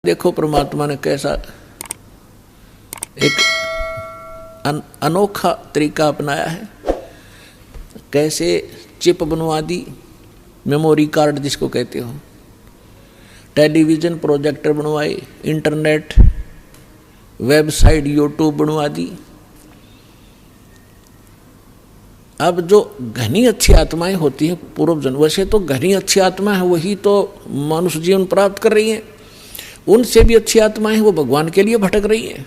देखो परमात्मा ने कैसा एक अनोखा तरीका अपनाया है। कैसे चिप बनवा दी, मेमोरी कार्ड जिसको कहते हो, टेलीविज़न प्रोजेक्टर बनवाए, इंटरनेट वेबसाइट यूट्यूब बनवा दी। अब जो घनी अच्छी आत्माएं होती हैं पूर्व जन्म, वैसे तो घनी अच्छी आत्मा है वही तो मनुष्य जीवन प्राप्त कर रही हैं, उनसे भी अच्छी आत्माएं हैं वो भगवान के लिए भटक रही हैं,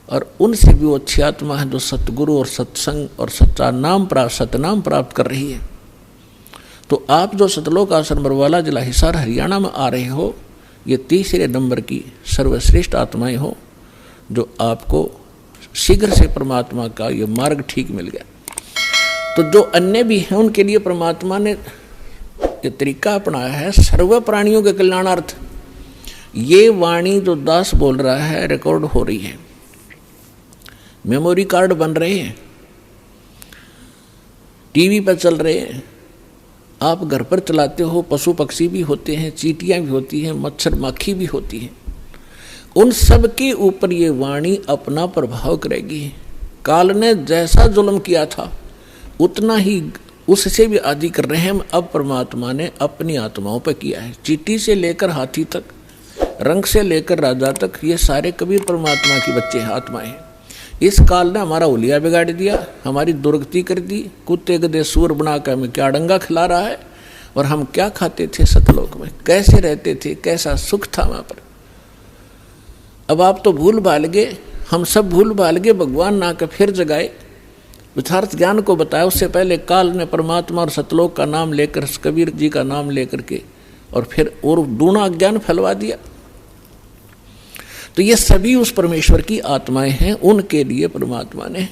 और उनसे भी वो अच्छी आत्मा है जो सतगुरु और सत्संग और सच्चा नाम प्राप्त सतनाम प्राप्त कर रही है। तो आप जो सतलोक आश्रम बरवाला जिला हिसार हरियाणा में आ रहे हो, ये तीसरे नंबर की सर्वश्रेष्ठ आत्माएं हो जो आपको शीघ्र से परमात्मा का ये मार्ग ठीक मिल गया। तो जो अन्य भी हैं उनके लिए परमात्मा ने ये तरीका अपनाया है सर्व प्राणियों के कल्याणार्थ। ये वाणी जो दास बोल रहा है रिकॉर्ड हो रही है, मेमोरी कार्ड बन रहे हैं, टीवी पर चल रहे हैं, आप घर पर चलाते हो, पशु पक्षी भी होते हैं, चींटियां भी होती हैं, मच्छर माखी भी होती हैं, उन सब के ऊपर ये वाणी अपना प्रभाव करेगी। काल ने जैसा जुल्म किया था उतना ही उससे भी आदि कर रहे हैं अब परमात्मा ने अपनी आत्माओं पर किया है। चींटी से लेकर हाथी तक, रंग से लेकर राजा तक, ये सारे कबीर परमात्मा के बच्चे हैं, आत्माएं हैं। इस काल ने हमारा उलिया बिगाड़ दिया, हमारी दुर्गति कर दी, कुत्ते गधे सूर बनाकर हमें क्या डंगा खिला रहा है, और हम क्या खाते थे सतलोक में, कैसे रहते थे, कैसा सुख था वहां पर। अब आप तो भूल भाल गए, हम सब भूल भाल गए, भगवान ना के फिर जगाए, यथार्थ ज्ञान को बताया। उससे पहले काल ने परमात्मा और सतलोक का नाम लेकर, कबीर जी का नाम लेकर के, और फिर और दूना ज्ञान फैलवा दिया। तो ये सभी उस परमेश्वर की आत्माएं हैं, उनके लिए परमात्मा ने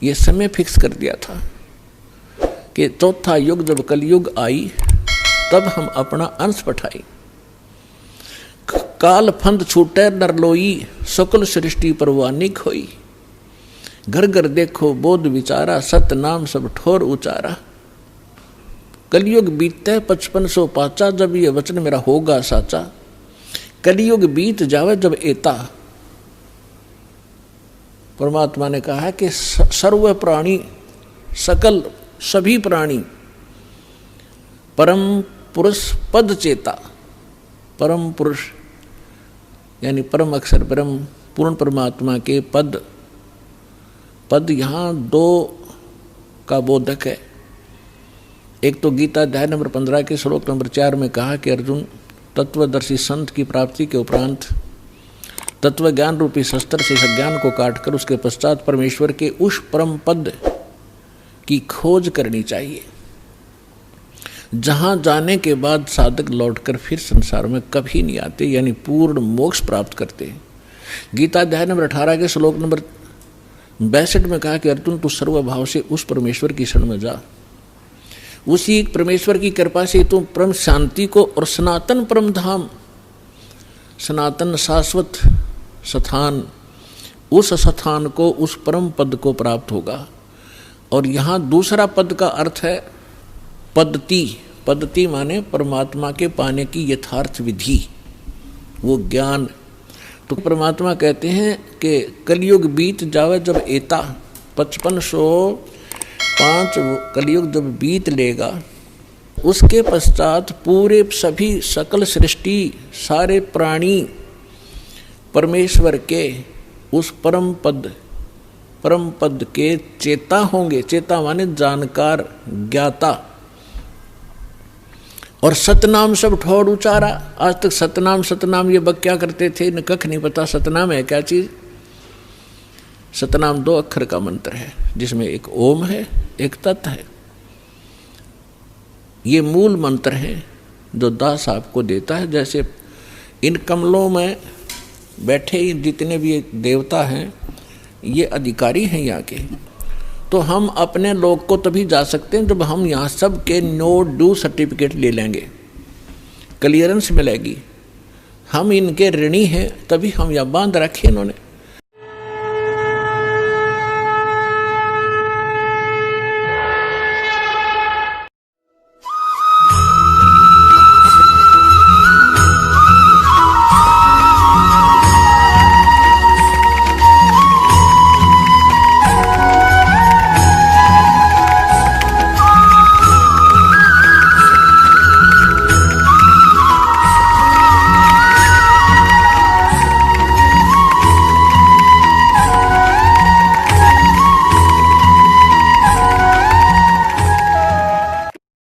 ये समय फिक्स कर दिया था कि चौथा युग जब कलयुग आई तब हम अपना अंश पठाई। काल फंद छूटे नरलोई, सकल सृष्टि परवानिक होई। घर घर देखो बोध विचारा, सत नाम सब ठोर उचारा। कलयुग बीते 5500 पाचा, जब ये वचन मेरा होगा साचा। कलयुग बीत जावे जब एता। परमात्मा ने कहा है कि सर्व प्राणी, सकल सभी प्राणी परम पुरुष पद चेता। परम पुरुष यानी परम अक्षर ब्रह्म पूर्ण परमात्मा के पद, पद यहाँ दो का बोधक है। एक तो गीता अध्याय नंबर 15 के श्लोक नंबर 4 में कहा कि अर्जुन, तत्वदर्शी संत की प्राप्ति के उपरांत तत्व ज्ञान रूपी शस्त्र से अज्ञान को काटकर उसके पश्चात परमेश्वर के उस परम पद की खोज करनी चाहिए, जहां जाने के बाद साधक लौटकर फिर संसार में कभी नहीं आते, यानी पूर्ण मोक्ष प्राप्त करते हैं। गीता अध्याय नंबर 18 के श्लोक नंबर 62 में कहा कि अर्जुन, तू सर्वभाव से उस परमेश्वर की शरण में जा। उसी परमेश्वर की कृपा से तुम परम शांति को और सनातन परम धाम, सनातन शाश्वत स्थान, उस स्थान को, उस परम पद को प्राप्त होगा। और यहाँ दूसरा पद का अर्थ है पद्धति। पद्धति माने परमात्मा के पाने की यथार्थ विधि, वो ज्ञान। तो परमात्मा कहते हैं कि कलयुग बीत जावे जब एता, 5505 कलयुग जब बीत लेगा, उसके पश्चात पूरे सभी सकल सृष्टि सारे प्राणी परमेश्वर के उस परम पद के चेता होंगे। चेता माने जानकार, ज्ञाता। और सतनाम सब ठोर उचारा। आज तक सतनाम ये बक क्या करते थे, न कख नहीं पता सतनाम है क्या चीज। सतनाम 2 अक्षर का मंत्र है, जिसमें एक ओम है, एक तत् है। ये मूल मंत्र है जो दास आपको देता है। जैसे इन कमलों में बैठे जितने भी देवता हैं, ये अधिकारी हैं यहाँ के। तो हम अपने लोग को तभी जा सकते हैं जब हम यहाँ सब के नो ड्यू सर्टिफिकेट ले लेंगे, क्लियरेंस मिलेगी। हम इनके ऋणी हैं, तभी हम यहाँ बांध रखे इन्होंने।